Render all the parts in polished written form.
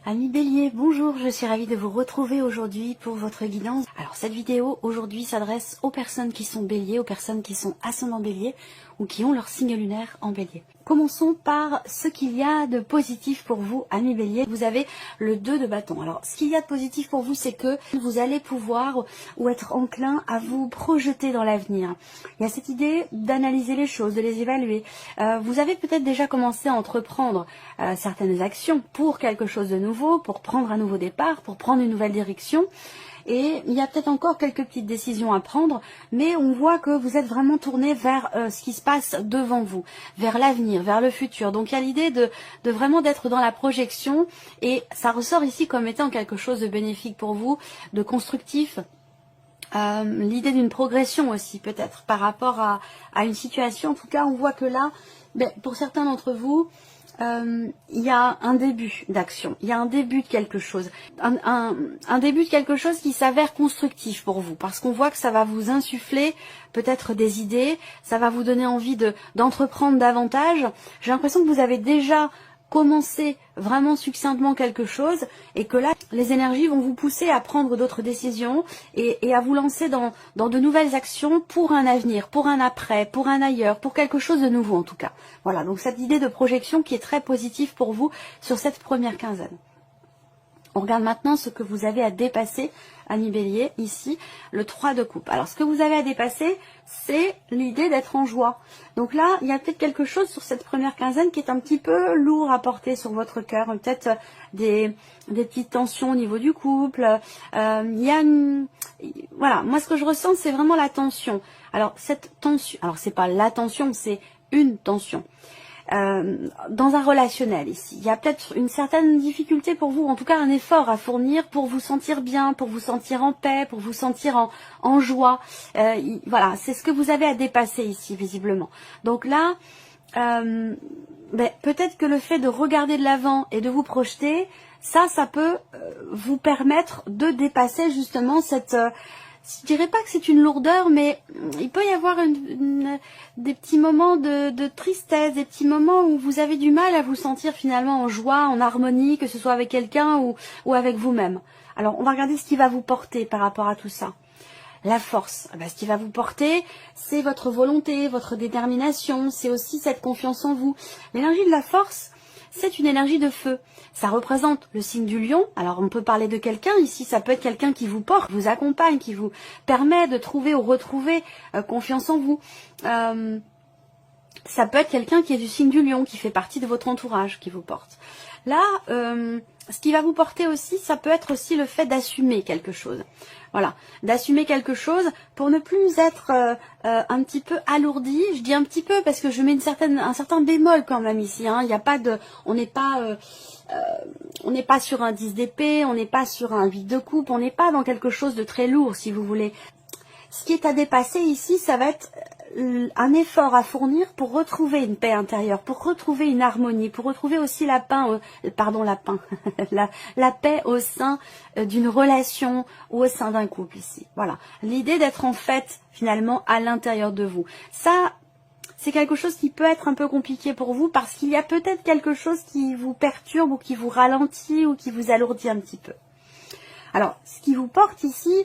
Amis Bélier, bonjour, je suis ravie de vous retrouver aujourd'hui pour votre guidance. Alors cette vidéo aujourd'hui s'adresse aux personnes qui sont Bélier, aux personnes qui sont ascendant Bélier ou qui ont leur signe lunaire en Bélier. Commençons par ce qu'il y a de positif pour vous, amis Bélier. Vous avez le 2 de bâton. Alors ce qu'il y a de positif pour vous, c'est que vous allez pouvoir ou être enclin à vous projeter dans l'avenir. Il y a cette idée d'analyser les choses, de les évaluer. Vous avez peut-être déjà commencé à entreprendre certaines actions pour quelque chose de nouveau, pour prendre un nouveau départ, pour prendre une nouvelle direction. Et il y a peut-être encore quelques petites décisions à prendre, mais on voit que vous êtes vraiment tourné vers ce qui se passe devant vous, vers l'avenir, vers le futur. Donc il y a l'idée de vraiment d'être dans la projection, et ça ressort ici comme étant quelque chose de bénéfique pour vous, de constructif. L'idée d'une progression aussi peut-être par rapport à une situation. En tout cas, on voit que là, pour certains d'entre vous, il y a un début d'action, il y a un début de quelque chose, un début de quelque chose qui s'avère constructif pour vous, parce qu'on voit que ça va vous insuffler peut-être des idées, ça va vous donner envie d'entreprendre davantage. J'ai l'impression que vous avez déjà commencé vraiment succinctement quelque chose, et que là, les énergies vont vous pousser à prendre d'autres décisions et à vous lancer dans de nouvelles actions pour un avenir, pour un après, pour un ailleurs, pour quelque chose de nouveau en tout cas. Voilà, donc cette idée de projection qui est très positive pour vous sur cette première quinzaine. On regarde maintenant ce que vous avez à dépasser, amis Bélier, ici, le 3 de coupe. Alors, ce que vous avez à dépasser, c'est l'idée d'être en joie. Donc là, il y a peut-être quelque chose sur cette première quinzaine qui est un petit peu lourd à porter sur votre cœur. Peut-être des petites tensions au niveau du couple. Il y a voilà, moi ce que je ressens, c'est vraiment la tension. Alors, cette tension, alors c'est pas la tension, c'est une tension. Dans un relationnel ici, il y a peut-être une certaine difficulté pour vous, en tout cas un effort à fournir pour vous sentir bien, pour vous sentir en paix, pour vous sentir en joie. Voilà, c'est ce que vous avez à dépasser ici visiblement. Donc là, peut-être que le fait de regarder de l'avant et de vous projeter, ça peut vous permettre de dépasser justement cette... je dirais pas que c'est une lourdeur, mais il peut y avoir des petits moments de tristesse, des petits moments où vous avez du mal à vous sentir finalement en joie, en harmonie, que ce soit avec quelqu'un ou avec vous-même. Alors, on va regarder ce qui va vous porter par rapport à tout ça. La force, ce qui va vous porter, c'est votre volonté, votre détermination, c'est aussi cette confiance en vous. L'énergie de la force, c'est une énergie de feu. Ça représente le signe du lion. Alors on peut parler de quelqu'un ici, ça peut être quelqu'un qui vous porte, vous accompagne, qui vous permet de trouver ou retrouver confiance en vous. Ça peut être quelqu'un qui est du signe du lion, qui fait partie de votre entourage, qui vous porte. Là, ce qui va vous porter aussi, ça peut être aussi le fait d'assumer quelque chose. Voilà, d'assumer quelque chose pour ne plus être un petit peu alourdi. Je dis un petit peu parce que je mets un certain bémol quand même ici. Hein. Il n'y a pas de, on n'est pas sur un 10 d'épée, on n'est pas sur un 8 de coupe, on n'est pas dans quelque chose de très lourd si vous voulez. Ce qui est à dépasser ici, ça va être un effort à fournir pour retrouver une paix intérieure, pour retrouver une harmonie, pour retrouver aussi la paix au sein d'une relation ou au sein d'un couple ici. Voilà, l'idée d'être en fait finalement à l'intérieur de vous. Ça, c'est quelque chose qui peut être un peu compliqué pour vous parce qu'il y a peut-être quelque chose qui vous perturbe ou qui vous ralentit ou qui vous alourdit un petit peu. Alors, ce qui vous porte ici,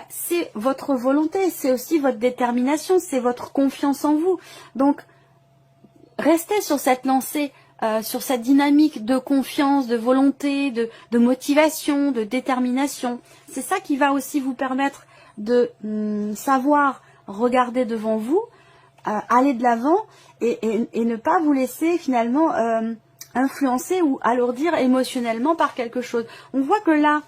c'est votre volonté, c'est aussi votre détermination, c'est votre confiance en vous. Donc, restez sur cette lancée, sur cette dynamique de confiance, de volonté, de motivation, de détermination. C'est ça qui va aussi vous permettre de savoir regarder devant vous, aller de l'avant et ne pas vous laisser finalement influencer ou alourdir émotionnellement par quelque chose. On voit que là,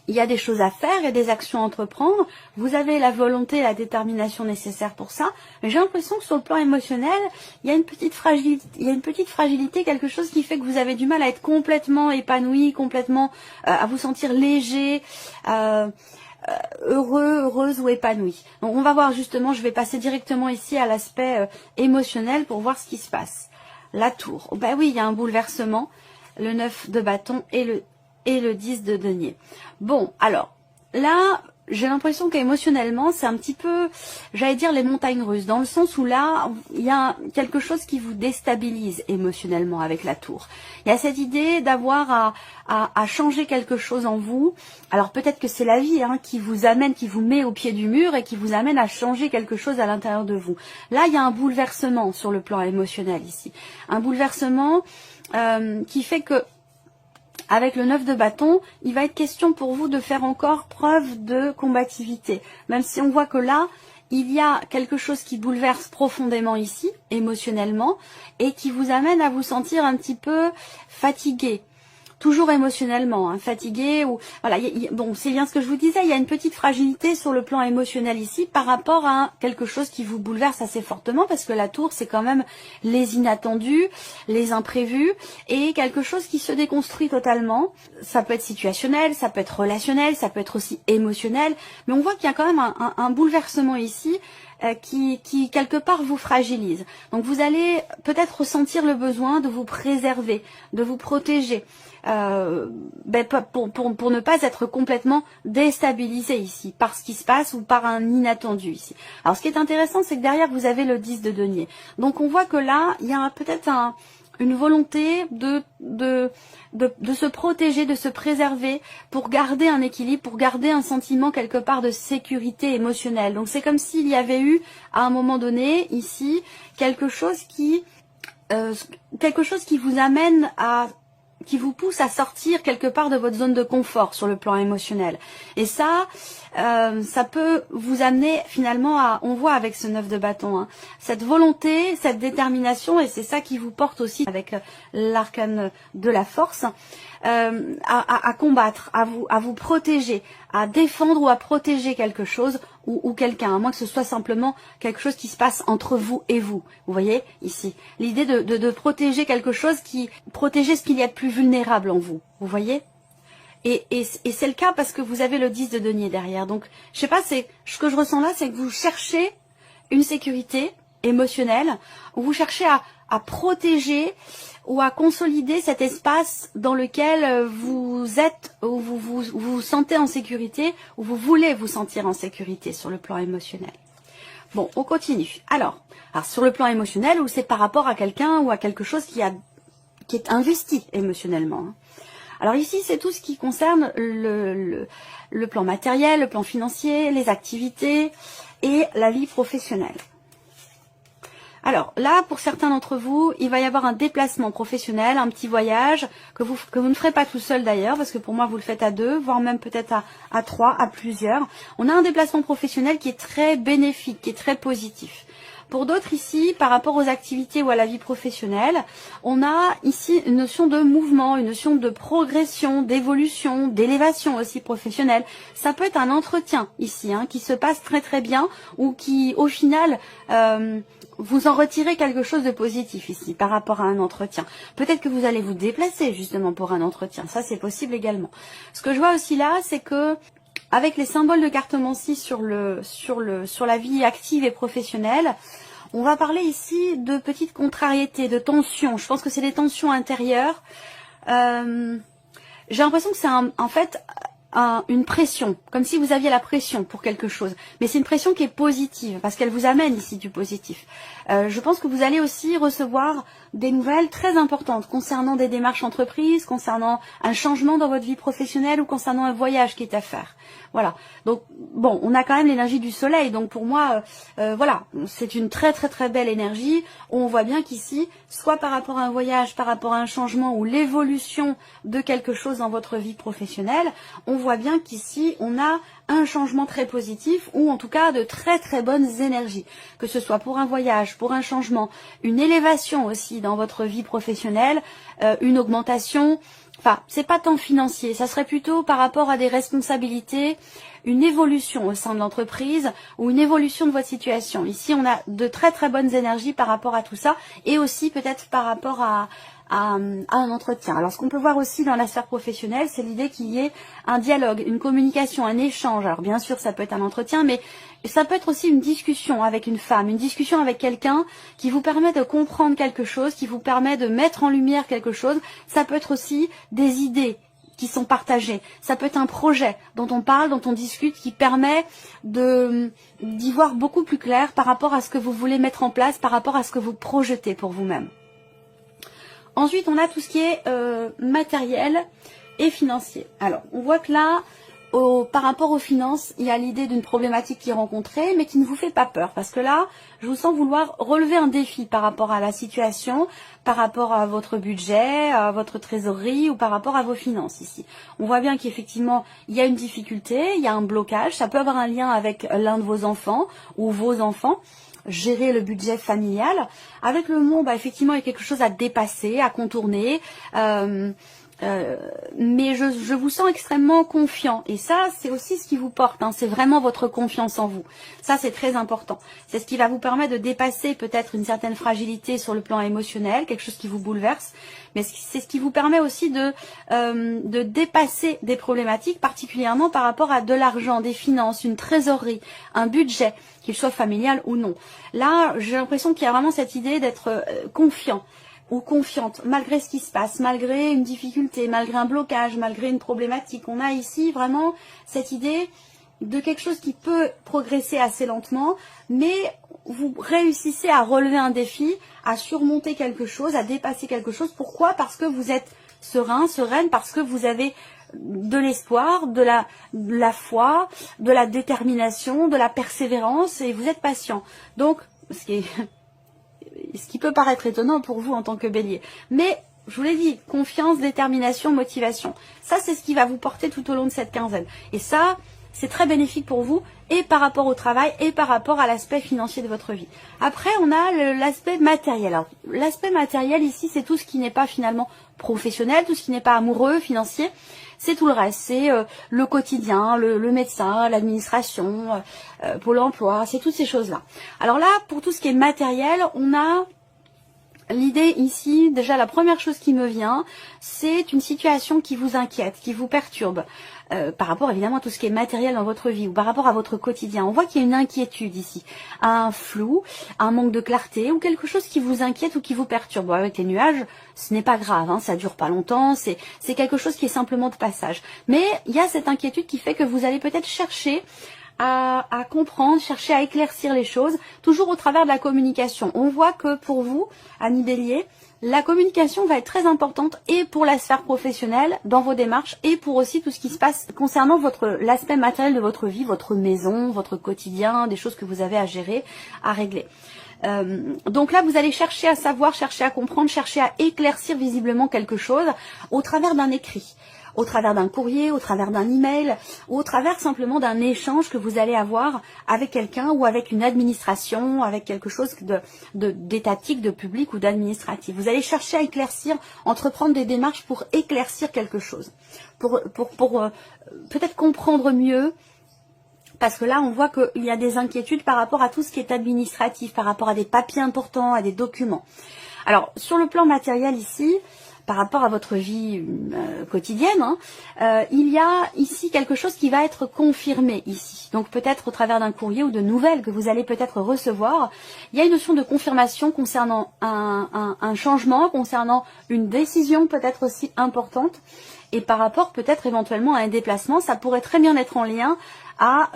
il y a des choses à faire et des actions à entreprendre. Vous avez la volonté et la détermination nécessaires pour ça. Mais j'ai l'impression que sur le plan émotionnel, il y a une petite fragilité, quelque chose qui fait que vous avez du mal à être complètement épanoui, complètement à vous sentir léger, heureux, heureuse ou épanoui. Donc on va voir justement, je vais passer directement ici à l'aspect émotionnel pour voir ce qui se passe. La tour. Oui, il y a un bouleversement. Le 9 de bâton et le 10 de denier. Bon, alors, là, j'ai l'impression qu'émotionnellement, c'est un petit peu, j'allais dire, les montagnes russes, dans le sens où là, il y a quelque chose qui vous déstabilise émotionnellement avec la tour. Il y a cette idée d'avoir à changer quelque chose en vous. Alors peut-être que c'est la vie qui vous amène, qui vous met au pied du mur et qui vous amène à changer quelque chose à l'intérieur de vous. Là, il y a un bouleversement sur le plan émotionnel ici. Un bouleversement qui fait que avec le 9 de bâton, il va être question pour vous de faire encore preuve de combativité. Même si on voit que là, il y a quelque chose qui bouleverse profondément ici, émotionnellement, et qui vous amène à vous sentir un petit peu fatigué. Toujours émotionnellement, fatigué ou voilà. Bon, c'est bien ce que je vous disais. Il y a une petite fragilité sur le plan émotionnel ici par rapport à quelque chose qui vous bouleverse assez fortement, parce que la tour, c'est quand même les inattendus, les imprévus et quelque chose qui se déconstruit totalement. Ça peut être situationnel, ça peut être relationnel, ça peut être aussi émotionnel, mais on voit qu'il y a quand même un bouleversement ici. Qui quelque part vous fragilise. Donc vous allez peut-être ressentir le besoin de vous préserver, de vous protéger, pour ne pas être complètement déstabilisé ici par ce qui se passe ou par un inattendu ici. Alors ce qui est intéressant, c'est que derrière vous avez le 10 de denier. Donc on voit que là, il y a peut-être une volonté de se protéger, de se préserver pour garder un équilibre, pour garder un sentiment quelque part de sécurité émotionnelle. Donc c'est comme s'il y avait eu à un moment donné ici quelque chose qui vous amène qui vous pousse à sortir quelque part de votre zone de confort sur le plan émotionnel. Et ça peut vous amener finalement on voit avec ce 9 de bâton, cette volonté, cette détermination, et c'est ça qui vous porte aussi avec l'arcane de la force, à combattre, à vous protéger, à défendre ou à protéger quelque chose ou quelqu'un, à moins que ce soit simplement quelque chose qui se passe entre vous et vous. Vous voyez ici l'idée de protéger quelque chose, protéger ce qu'il y a de plus vulnérable en vous. Vous voyez? Et c'est le cas parce que vous avez le 10 de denier derrière. Donc, je sais pas, ce que je ressens là, c'est que vous cherchez une sécurité émotionnelle, ou vous cherchez à protéger ou à consolider cet espace dans lequel vous êtes, où vous sentez en sécurité, où vous voulez vous sentir en sécurité sur le plan émotionnel. Bon, on continue. Alors sur le plan émotionnel, ou c'est par rapport à quelqu'un ou à quelque chose qui est investi émotionnellement. Alors ici, c'est tout ce qui concerne le plan matériel, le plan financier, les activités et la vie professionnelle. Alors là, pour certains d'entre vous, il va y avoir un déplacement professionnel, un petit voyage que vous ne ferez pas tout seul d'ailleurs, parce que pour moi vous le faites à deux, voire même peut-être à trois, à plusieurs. On a un déplacement professionnel qui est très bénéfique, qui est très positif. Pour d'autres ici, par rapport aux activités ou à la vie professionnelle, on a ici une notion de mouvement, une notion de progression, d'évolution, d'élévation aussi professionnelle. Ça peut être un entretien ici, qui se passe très très bien, ou qui au final vous en retirez quelque chose de positif ici par rapport à un entretien. Peut-être que vous allez vous déplacer justement pour un entretien, ça c'est possible également. Ce que je vois aussi là, c'est que avec les symboles de cartomancie sur la vie active et professionnelle, on va parler ici de petites contrariétés, de tensions. Je pense que c'est des tensions intérieures. J'ai l'impression que c'est en fait une pression, comme si vous aviez la pression pour quelque chose. Mais c'est une pression qui est positive, parce qu'elle vous amène ici du positif. Je pense que vous allez aussi recevoir des nouvelles très importantes concernant des démarches entreprises, concernant un changement dans votre vie professionnelle ou concernant un voyage qui est à faire. Voilà. Donc, bon, on a quand même l'énergie du soleil. Donc, pour moi, voilà, c'est une très, très, très belle énergie. On voit bien qu'ici, soit par rapport à un voyage, par rapport à un changement ou l'évolution de quelque chose dans votre vie professionnelle, on voit bien qu'ici, on a un changement très positif ou en tout cas de très très bonnes énergies, que ce soit pour un voyage, pour un changement, une élévation aussi dans votre vie professionnelle, une augmentation. Enfin, c'est pas tant financier, ça serait plutôt par rapport à des responsabilités, une évolution au sein de l'entreprise ou une évolution de votre situation. Ici, on a de très très bonnes énergies par rapport à tout ça et aussi peut-être par rapport à un entretien. Alors, ce qu'on peut voir aussi dans la sphère professionnelle, c'est l'idée qu'il y ait un dialogue, une communication, un échange. Alors, bien sûr, ça peut être un entretien, mais ça peut être aussi une discussion avec une femme, une discussion avec quelqu'un qui vous permet de comprendre quelque chose, qui vous permet de mettre en lumière quelque chose. Ça peut être aussi des idées qui sont partagés. Ça peut être un projet dont on parle, dont on discute, qui permet d'y voir beaucoup plus clair par rapport à ce que vous voulez mettre en place, par rapport à ce que vous projetez pour vous-même. Ensuite, on a tout ce qui est matériel et financier. Alors, on voit que là, par rapport aux finances, il y a l'idée d'une problématique qui est rencontrée, mais qui ne vous fait pas peur. Parce que là, je vous sens vouloir relever un défi par rapport à la situation, par rapport à votre budget, à votre trésorerie ou par rapport à vos finances ici. On voit bien qu'effectivement, il y a une difficulté, il y a un blocage. Ça peut avoir un lien avec l'un de vos enfants ou vos enfants. Gérer le budget familial. Avec le mot, effectivement, il y a quelque chose à dépasser, à contourner. Mais je vous sens extrêmement confiant et ça c'est aussi ce qui vous porte, hein, c'est vraiment votre confiance en vous, ça c'est très important, c'est ce qui va vous permettre de dépasser peut-être une certaine fragilité sur le plan émotionnel, quelque chose qui vous bouleverse, mais c'est ce qui vous permet aussi de dépasser des problématiques, particulièrement par rapport à de l'argent, des finances, une trésorerie, un budget, qu'il soit familial ou non. Là j'ai l'impression qu'il y a vraiment cette idée d'être confiant ou confiante, malgré ce qui se passe, malgré une difficulté, malgré un blocage, malgré une problématique. On a ici vraiment cette idée de quelque chose qui peut progresser assez lentement, mais vous réussissez à relever un défi, à surmonter quelque chose, à dépasser quelque chose. Pourquoi? Parce que vous êtes serein, sereine, parce que vous avez de l'espoir, de la foi, de la détermination, de la persévérance, et vous êtes patient. Donc, ce qui peut paraître étonnant pour vous en tant que bélier. Mais, je vous l'ai dit, confiance, détermination, motivation. Ça, c'est ce qui va vous porter tout au long de cette quinzaine. Et ça, c'est très bénéfique pour vous, et par rapport au travail, et par rapport à l'aspect financier de votre vie. Après, on a l'aspect matériel. Alors, l'aspect matériel, ici, c'est tout ce qui n'est pas finalement professionnel, tout ce qui n'est pas amoureux, financier. C'est tout le reste, c'est le quotidien, le médecin, l'administration, Pôle emploi, c'est toutes ces choses-là. Alors là, pour tout ce qui est matériel, on a l'idée ici, déjà la première chose qui me vient, c'est une situation qui vous inquiète, qui vous perturbe, par rapport évidemment à tout ce qui est matériel dans votre vie ou par rapport à votre quotidien. On voit qu'il y a une inquiétude ici, un flou, un manque de clarté ou quelque chose qui vous inquiète ou qui vous perturbe. Bon, avec les nuages, ce n'est pas grave, hein, ça dure pas longtemps, c'est quelque chose qui est simplement de passage. Mais il y a cette inquiétude qui fait que vous allez peut-être chercher à comprendre, chercher à éclaircir les choses, toujours au travers de la communication. On voit que pour vous, Amis Bélier, la communication va être très importante et pour la sphère professionnelle, dans vos démarches, et pour aussi tout ce qui se passe concernant l'aspect matériel de votre vie, votre maison, votre quotidien, des choses que vous avez à gérer, à régler. Donc là, vous allez chercher à savoir, chercher à comprendre, chercher à éclaircir visiblement quelque chose au travers d'un écrit, au travers d'un courrier, au travers d'un email, ou au travers simplement d'un échange que vous allez avoir avec quelqu'un ou avec une administration, avec quelque chose d'étatique, de public ou d'administratif. Vous allez chercher à éclaircir, entreprendre des démarches pour éclaircir quelque chose, pour peut-être comprendre mieux. Parce que là, on voit qu'il y a des inquiétudes par rapport à tout ce qui est administratif, par rapport à des papiers importants, à des documents. Alors, sur le plan matériel ici, par rapport à votre vie quotidienne, il y a ici quelque chose qui va être confirmé ici. Donc peut-être au travers d'un courrier ou de nouvelles que vous allez peut-être recevoir, il y a une notion de confirmation concernant un changement, concernant une décision peut-être aussi importante. Et par rapport peut-être éventuellement à un déplacement, ça pourrait très bien être en lien à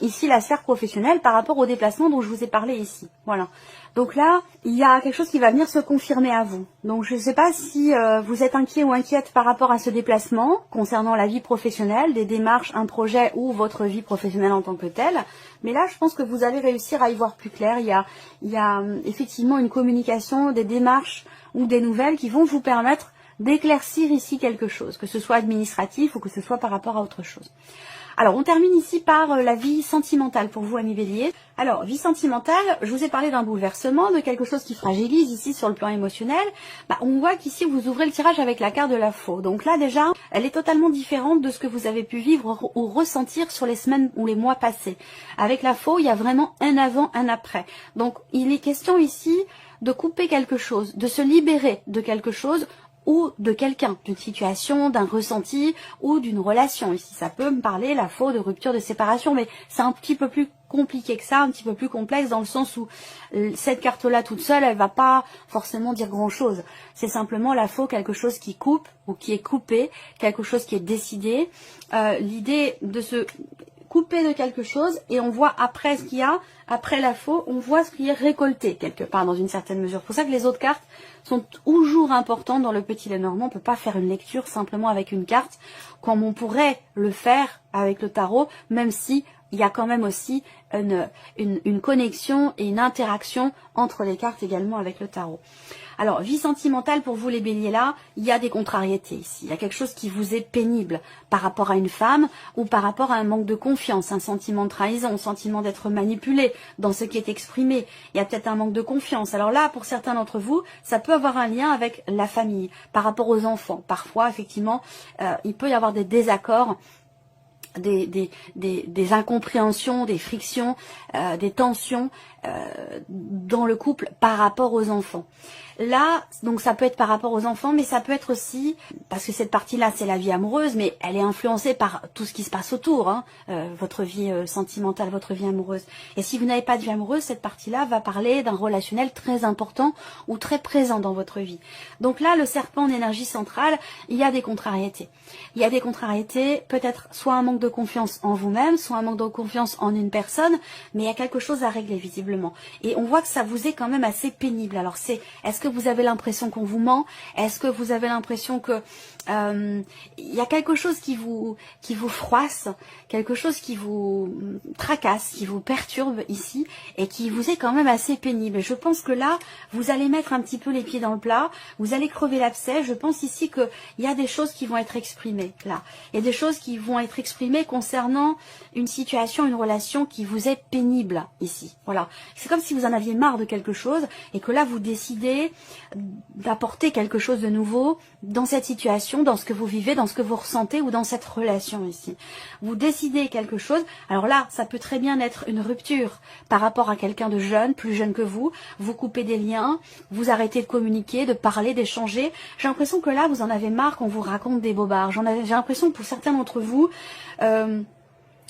ici la sphère professionnelle par rapport au déplacement dont je vous ai parlé ici. Voilà. Donc là, il y a quelque chose qui va venir se confirmer à vous. Donc je ne sais pas si vous êtes inquiet ou inquiète par rapport à ce déplacement concernant la vie professionnelle, des démarches, un projet ou votre vie professionnelle en tant que telle. Mais là, je pense que vous allez réussir à y voir plus clair. Il y a effectivement une communication, des démarches ou des nouvelles qui vont vous permettre d'éclaircir ici quelque chose, que ce soit administratif ou que ce soit par rapport à autre chose. Alors, on termine ici par la vie sentimentale pour vous, Amis Bélier. Alors, vie sentimentale, je vous ai parlé d'un bouleversement, de quelque chose qui fragilise ici sur le plan émotionnel. On voit qu'ici, vous ouvrez le tirage avec la carte de la faux. Donc là, déjà, elle est totalement différente de ce que vous avez pu vivre ou ressentir sur les semaines ou les mois passés. Avec la faux, il y a vraiment un avant, un après. Donc, il est question ici de couper quelque chose, de se libérer de quelque chose, ou de quelqu'un, d'une situation, d'un ressenti ou d'une relation. Ici, ça peut me parler, la faux, de rupture, de séparation, mais c'est un petit peu plus compliqué que ça, un petit peu plus complexe, dans le sens où cette carte-là toute seule, elle va pas forcément dire grand-chose. C'est simplement la faux, quelque chose qui coupe ou qui est coupé, quelque chose qui est décidé. L'idée de se couper de quelque chose et on voit après ce qu'il y a, après la faux, on voit ce qui est récolté quelque part dans une certaine mesure. C'est pour ça que les autres cartes sont toujours importantes dans le Petit Lenormand. On ne peut pas faire une lecture simplement avec une carte comme on pourrait le faire avec le tarot, même si il y a quand même aussi une connexion et une interaction entre les cartes également avec le tarot. Alors, vie sentimentale pour vous les béliers là, il y a des contrariétés ici. Il y a quelque chose qui vous est pénible par rapport à une femme ou par rapport à un manque de confiance, un sentiment de trahison, un sentiment d'être manipulé dans ce qui est exprimé. Il y a peut-être un manque de confiance. Alors là, pour certains d'entre vous, ça peut avoir un lien avec la famille, par rapport aux enfants. Parfois, effectivement, il peut y avoir des désaccords, des incompréhensions, des frictions, des tensions dans le couple par rapport aux enfants. Là, donc ça peut être par rapport aux enfants, mais ça peut être aussi, parce que cette partie-là, c'est la vie amoureuse, mais elle est influencée par tout ce qui se passe autour, hein, votre vie sentimentale, votre vie amoureuse. Et si vous n'avez pas de vie amoureuse, cette partie-là va parler d'un relationnel très important ou très présent dans votre vie. Donc là, le serpent en énergie centrale, il y a des contrariétés. Il y a des contrariétés, peut-être soit un manque de confiance en vous-même, soit un manque de confiance en une personne, mais il y a quelque chose à régler visiblement. Et on voit que ça vous est quand même assez pénible. Alors est-ce que vous avez l'impression qu'on vous ment? Est-ce que vous avez l'impression que il y a quelque chose qui vous froisse, quelque chose qui vous tracasse, qui vous perturbe ici et qui vous est quand même assez pénible. Et je pense que là, vous allez mettre un petit peu les pieds dans le plat, vous allez crever l'abcès. Je pense ici qu'il y a des choses qui vont être exprimées là. Il y a des choses qui vont être exprimées concernant une situation, une relation qui vous est pénible ici. Voilà. C'est comme si vous en aviez marre de quelque chose et que là, vous décidez d'apporter quelque chose de nouveau dans cette situation, dans ce que vous vivez, dans ce que vous ressentez ou dans cette relation ici. Vous décidez quelque chose. Alors là, ça peut très bien être une rupture par rapport à quelqu'un de jeune, plus jeune que vous. Vous coupez des liens, vous arrêtez de communiquer, de parler, d'échanger. J'ai l'impression que là, vous en avez marre qu'on vous raconte des bobards. J'ai l'impression que pour certains d'entre vous,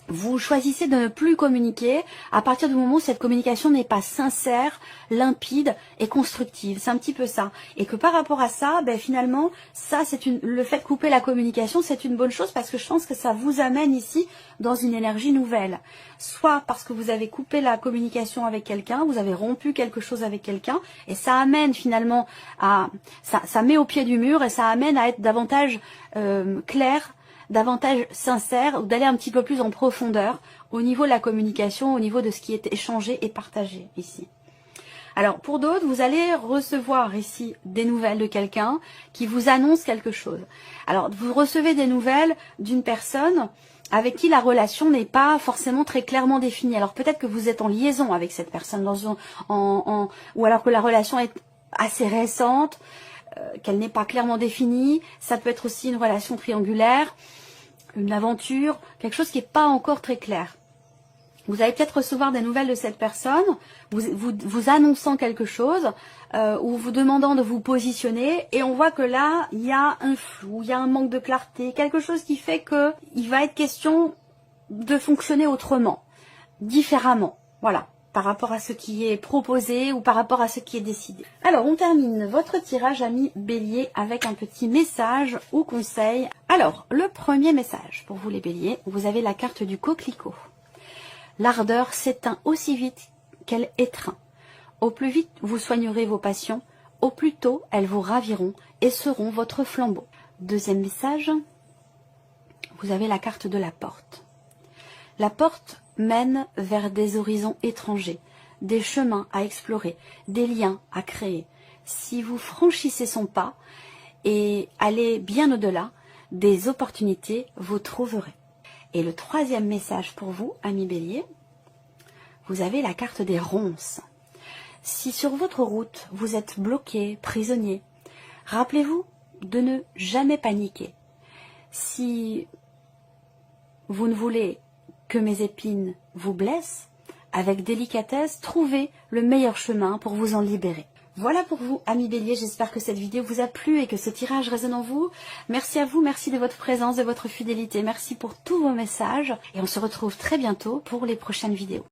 vous choisissez de ne plus communiquer à partir du moment où cette communication n'est pas sincère, limpide et constructive. C'est un petit peu ça. Et que par rapport à ça, ben finalement, ça le fait de couper la communication, c'est une bonne chose parce que je pense que ça vous amène ici dans une énergie nouvelle. Soit parce que vous avez coupé la communication avec quelqu'un, vous avez rompu quelque chose avec quelqu'un et ça amène finalement à... ça met au pied du mur et ça amène à être davantage clair, davantage sincère, ou d'aller un petit peu plus en profondeur au niveau de la communication, au niveau de ce qui est échangé et partagé ici. Alors pour d'autres, vous allez recevoir ici des nouvelles de quelqu'un qui vous annonce quelque chose. Alors vous recevez des nouvelles d'une personne avec qui la relation n'est pas forcément très clairement définie. Alors peut-être que vous êtes en liaison avec cette personne, ou alors que la relation est assez récente, qu'elle n'est pas clairement définie. Ça peut être aussi une relation triangulaire, une aventure, quelque chose qui n'est pas encore très clair. Vous allez peut-être recevoir des nouvelles de cette personne, vous annonçant quelque chose, ou vous demandant de vous positionner, et on voit que là, il y a un flou, il y a un manque de clarté, quelque chose qui fait qu'il va être question de fonctionner autrement, différemment, voilà, par rapport à ce qui est proposé ou par rapport à ce qui est décidé. Alors, on termine votre tirage, amis béliers, avec un petit message ou conseil. Alors, le premier message pour vous les béliers, vous avez la carte du coquelicot. L'ardeur s'éteint aussi vite qu'elle étreint. Au plus vite vous soignerez vos passions, au plus tôt elles vous raviront et seront votre flambeau. Deuxième message, vous avez la carte de la porte. La porte mène vers des horizons étrangers, des chemins à explorer, des liens à créer. Si vous franchissez son pas et allez bien au-delà, des opportunités vous trouverez. Et le troisième message pour vous, amis béliers, vous avez la carte des ronces. Si sur votre route, vous êtes bloqué, prisonnier, rappelez-vous de ne jamais paniquer. Si vous ne voulez que mes épines vous blessent, avec délicatesse, trouvez le meilleur chemin pour vous en libérer. Voilà pour vous, amis béliers, j'espère que cette vidéo vous a plu et que ce tirage résonne en vous. Merci à vous, merci de votre présence, de votre fidélité, merci pour tous vos messages et on se retrouve très bientôt pour les prochaines vidéos.